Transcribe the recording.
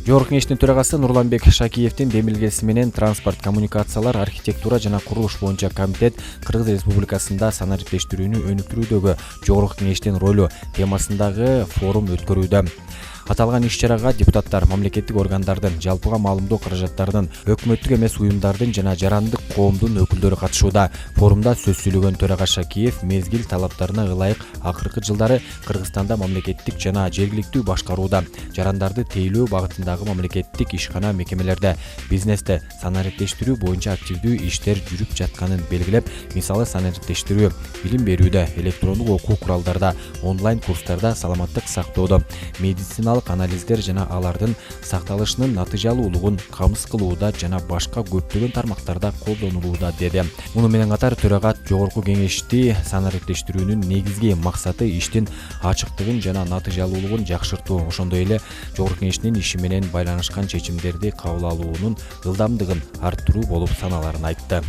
Жогорку кеңештин төрагасы Нурланбек Шакиевдин демилгеси менен транспорт, коммуникациялар, архитектура жана курулуш боюнча комитет Кыргыз Республикасында санариптештирүүнү өнүктүрүүдөгү Жогорку кеңештин ролу темасындагы форум өткөрүүдө. Аталган иш-чарага депутаттар, мамлекеттик органдардын, жалпыга маалымдоо каражаттарынын, өкмөттүк эмес уюмдардын жана жарандык коомдун өкүлдөрү катышууда. Форумда сөз сүйлөгөн төрага Шакиев мезгил талаптарына ылайык акыркы жылдары Кыргызстанда мамлекеттик жана жергиликтүү башкарууда, жарандарды тейлөө багытындагы мамлекеттик ишкана мекемелерде, бизнесте санариптештирүү боюнча активдүү иштер жүрүп жатканын белгилеп, мисалы санариптештирүү, билим берүүдө, электрондук окуу куралдарда, онлайн курстарда, саламаттык сактоодо, медициналык анализдер жана алардын сакталышынын натыйжалуулугун камсыз кылууда жана башка көптөгөн тармактарда колдонулууда деди. Муну менен катар төрага Жогорку кеңешти санариптештирүүнүн негизги максаты иштин ачыктыгын жана натыйжалуулугун жакшыртуу, ошондой эле Жогорку кеңештин иши менен байланышкан чечимдерди кабыл алуунун ылдамдыгын арттыруу болуп саналарын айтты.